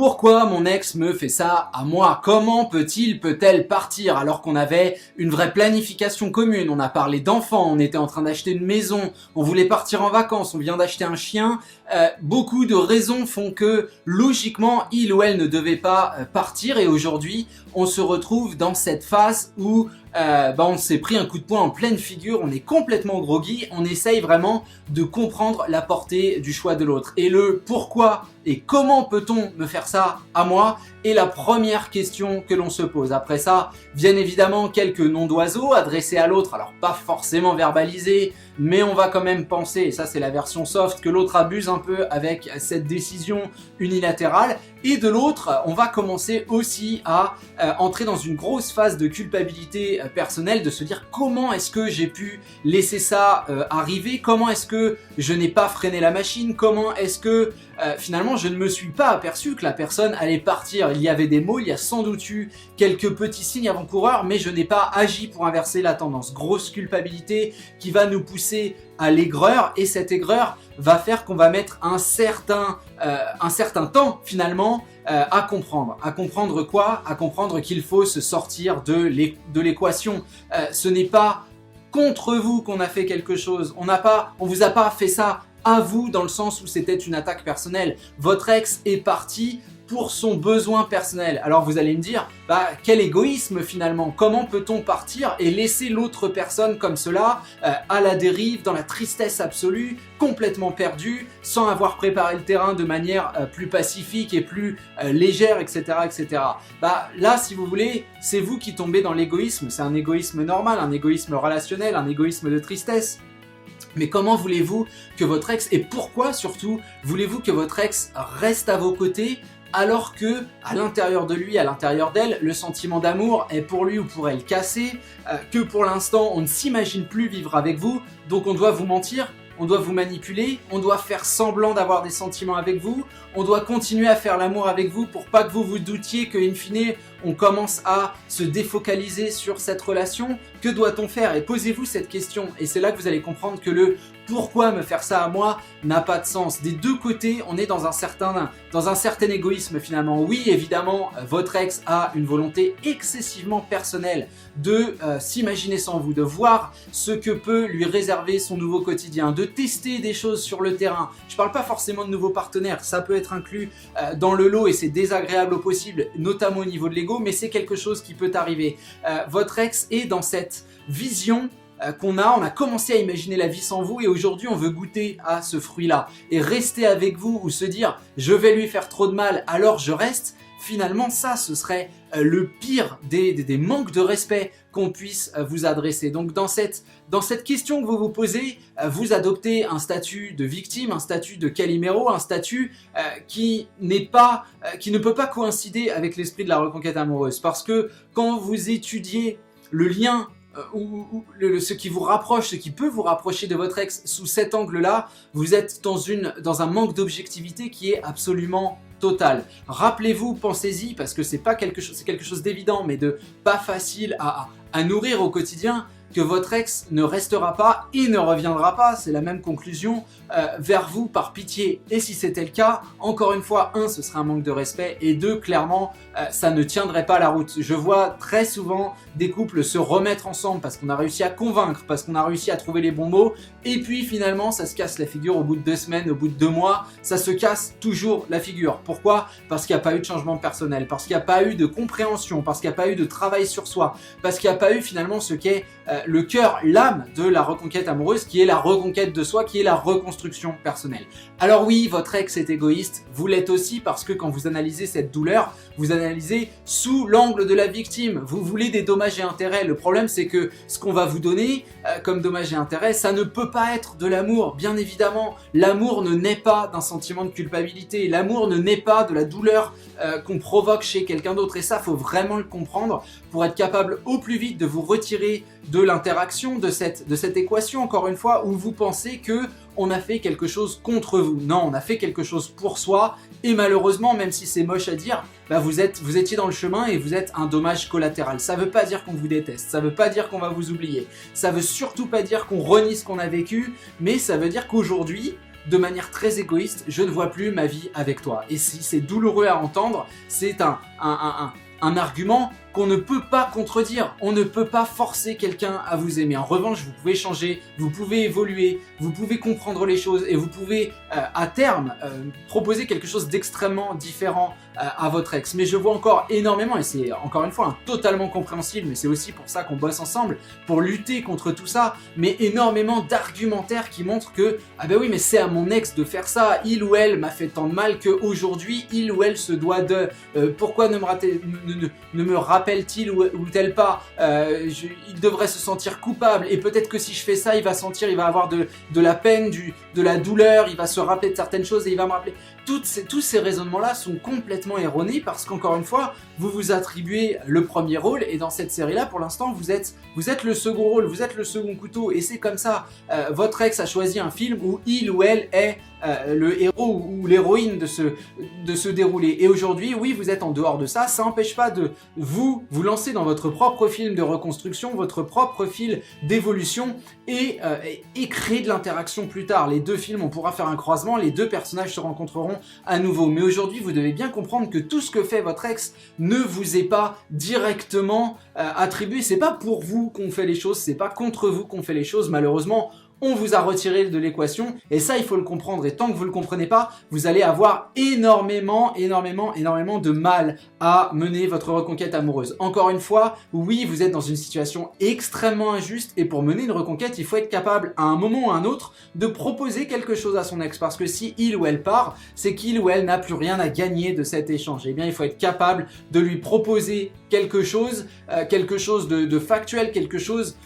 Pourquoi mon ex me fait ça à moi? Comment peut-elle partir alors qu'on avait une vraie planification commune? On a parlé d'enfants, on était en train d'acheter une maison, on voulait partir en vacances, on vient d'acheter un chien. Beaucoup de raisons font que logiquement il ou elle ne devait pas partir et aujourd'hui on se retrouve dans cette phase où on s'est pris un coup de poing en pleine figure, on est complètement groggy, on essaye vraiment de comprendre la portée du choix de l'autre. Et le pourquoi et comment peut-on me faire ça à moi est la première question que l'on se pose. Après ça, viennent évidemment quelques noms d'oiseaux adressés à l'autre, alors pas forcément verbalisés, mais on va quand même penser, et ça c'est la version soft, que l'autre abuse un peu avec cette décision unilatérale. Et de l'autre, on va commencer aussi à entrer dans une grosse phase de culpabilité personnelle, de se dire comment est-ce que j'ai pu laisser ça arriver, comment est-ce que je n'ai pas freiné la machine, comment est-ce que finalement je ne me suis pas aperçu que la personne allait partir. Il y avait des mots, il y a sans doute eu quelques petits signes avant-coureurs, mais je n'ai pas agi pour inverser la tendance. Grosse culpabilité qui va nous pousser à l'aigreur, et cette aigreur va faire qu'on va mettre un certain temps finalement à comprendre. À comprendre quoi? À comprendre qu'il faut se sortir de l'équation. Ce n'est pas contre vous qu'on a fait quelque chose. On vous a pas fait ça à vous dans le sens où c'était une attaque personnelle. Votre ex est parti pour son besoin personnel. Alors vous allez me dire, quel égoïsme finalement, comment peut-on partir et laisser l'autre personne comme cela, à la dérive, dans la tristesse absolue, complètement perdue, sans avoir préparé le terrain de manière plus pacifique et plus légère, etc., etc. Là, si vous voulez, c'est vous qui tombez dans l'égoïsme. C'est un égoïsme normal, un égoïsme relationnel, un égoïsme de tristesse. Mais comment voulez-vous que votre ex, et pourquoi surtout, voulez-vous que votre ex reste à vos côtés alors que à l'intérieur de lui, à l'intérieur d'elle, le sentiment d'amour est pour lui ou pour elle cassé, que pour l'instant on ne s'imagine plus vivre avec vous, donc on doit vous mentir, on doit vous manipuler, on doit faire semblant d'avoir des sentiments avec vous, on doit continuer à faire l'amour avec vous pour pas que vous vous doutiez que in fine on commence à se défocaliser sur cette relation. Que doit-on faire? Et posez-vous cette question, et c'est là que vous allez comprendre que le pourquoi me faire ça à moi n'a pas de sens. Des deux côtés, on est dans un certain égoïsme finalement. Oui, évidemment, votre ex a une volonté excessivement personnelle de s'imaginer sans vous, de voir ce que peut lui réserver son nouveau quotidien, de tester des choses sur le terrain. Je parle pas forcément de nouveaux partenaires, ça peut être inclus dans le lot et c'est désagréable au possible, notamment au niveau de l'ego, mais c'est quelque chose qui peut arriver. Votre ex est dans cette vision on a commencé à imaginer la vie sans vous et aujourd'hui on veut goûter à ce fruit-là. Et rester avec vous ou se dire je vais lui faire trop de mal alors je reste, finalement ça ce serait le pire des manques de respect qu'on puisse vous adresser. Donc dans cette question que vous vous posez, vous adoptez un statut de victime, un statut de Calimero, un statut qui ne peut pas coïncider avec l'esprit de la reconquête amoureuse. Parce que quand vous étudiez le lien ce qui vous rapproche, ce qui peut vous rapprocher de votre ex sous cet angle-là, vous êtes dans un manque d'objectivité qui est absolument total. Rappelez-vous, pensez-y, parce que c'est quelque chose d'évident, mais de pas facile à nourrir au quotidien, que votre ex ne restera pas et ne reviendra pas, c'est la même conclusion, vers vous par pitié. Et si c'était le cas, encore une fois, ce serait un manque de respect, et clairement, ça ne tiendrait pas la route. Je vois très souvent des couples se remettre ensemble parce qu'on a réussi à convaincre, parce qu'on a réussi à trouver les bons mots, et puis finalement, ça se casse la figure au bout de 2 semaines, au bout de 2 mois, ça se casse toujours la figure. Pourquoi? Parce qu'il n'y a pas eu de changement personnel, parce qu'il n'y a pas eu de compréhension, parce qu'il n'y a pas eu de travail sur soi, parce qu'il n'y a pas eu finalement ce qu'est le cœur, l'âme de la reconquête amoureuse, qui est la reconquête de soi, qui est la reconstruction personnelle. Alors oui, votre ex est égoïste, vous l'êtes aussi parce que quand vous analysez cette douleur, vous analysez sous l'angle de la victime, vous voulez des dommages et intérêts. Le problème c'est que ce qu'on va vous donner comme dommages et intérêts, ça ne peut pas être de l'amour, bien évidemment. L'amour ne naît pas d'un sentiment de culpabilité, l'amour ne naît pas de la douleur qu'on provoque chez quelqu'un d'autre, et ça faut vraiment le comprendre pour être capable au plus vite de vous retirer de l'interaction, de cette équation, encore une fois, où vous pensez que on a fait quelque chose contre vous. Non, on a fait quelque chose pour soi, et malheureusement, même si c'est moche à dire, vous étiez dans le chemin et vous êtes un dommage collatéral. Ça veut pas dire qu'on vous déteste, ça veut pas dire qu'on va vous oublier, ça veut surtout pas dire qu'on renie ce qu'on a vécu, mais ça veut dire qu'aujourd'hui, de manière très égoïste, je ne vois plus ma vie avec toi. Et si c'est douloureux à entendre, c'est un argument qu'on ne peut pas contredire. On ne peut pas forcer quelqu'un à vous aimer. En revanche, vous pouvez changer, vous pouvez évoluer, vous pouvez comprendre les choses et vous pouvez à terme proposer quelque chose d'extrêmement différent à votre ex. Mais je vois encore énormément, et c'est encore une fois totalement compréhensible, mais c'est aussi pour ça qu'on bosse ensemble, pour lutter contre tout ça, mais énormément d'argumentaires qui montrent que ah ben oui, mais c'est à mon ex de faire ça, il ou elle m'a fait tant de mal qu'aujourd'hui il ou elle se doit de pourquoi ne me rappelle-t-il ou tel pas, il devrait se sentir coupable, et peut-être que si je fais ça, il va avoir de la peine, de la douleur, il va se rappeler de certaines choses et il va me rappeler. Tous ces raisonnements-là sont complètement erronés parce qu'encore une fois, vous vous attribuez le premier rôle et dans cette série-là, pour l'instant, vous êtes le second rôle, vous êtes le second couteau et c'est comme ça. Votre ex a choisi un film où il ou elle est le héros ou l'héroïne de se dérouler. Et aujourd'hui, oui, vous êtes en dehors de ça, ça n'empêche pas de vous lancer dans votre propre film de reconstruction, votre propre fil d'évolution et créer de l'interaction plus tard. Les deux films, on pourra faire un croisement, les deux personnages se rencontreront à nouveau. Mais aujourd'hui, vous devez bien comprendre que tout ce que fait votre ex ne vous est pas directement attribué. C'est pas pour vous qu'on fait les choses, c'est pas contre vous qu'on fait les choses. Malheureusement, on vous a retiré de l'équation et ça il faut le comprendre et tant que vous le comprenez pas, vous allez avoir énormément de mal à mener votre reconquête amoureuse. Encore une fois, oui, vous êtes dans une situation extrêmement injuste et pour mener une reconquête, il faut être capable à un moment ou à un autre de proposer quelque chose à son ex parce que si il ou elle part, c'est qu'il ou elle n'a plus rien à gagner de cet échange. Et bien il faut être capable de lui proposer quelque chose de factuel, quelque chose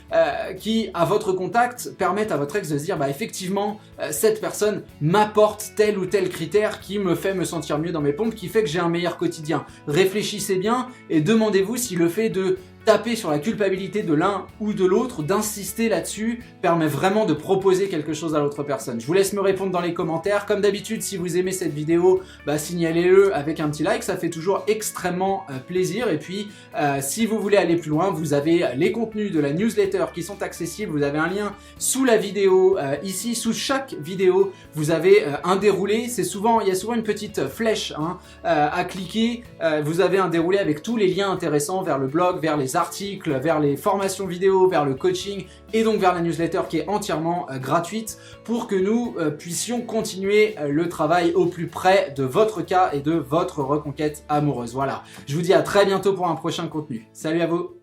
qui à votre contact permette à votre ex de se dire bah effectivement cette personne m'apporte tel ou tel critère qui me fait me sentir mieux dans mes pompes, qui fait que j'ai un meilleur quotidien. Réfléchissez bien et demandez-vous si le fait de taper sur la culpabilité de l'un ou de l'autre, d'insister là-dessus, permet vraiment de proposer quelque chose à l'autre personne. Je vous laisse me répondre dans les commentaires. Comme d'habitude, si vous aimez cette vidéo, bah, signalez-le avec un petit like, ça fait toujours extrêmement plaisir. Et puis, si vous voulez aller plus loin, vous avez les contenus de la newsletter qui sont accessibles. Vous avez un lien sous la vidéo, ici, sous chaque vidéo, vous avez un déroulé. Il y a souvent une petite flèche à cliquer. Vous avez un déroulé avec tous les liens intéressants vers le blog, vers les articles, vers les formations vidéo, vers le coaching et donc vers la newsletter qui est entièrement gratuite pour que nous puissions continuer le travail au plus près de votre cas et de votre reconquête amoureuse. Voilà, je vous dis à très bientôt pour un prochain contenu. Salut à vous!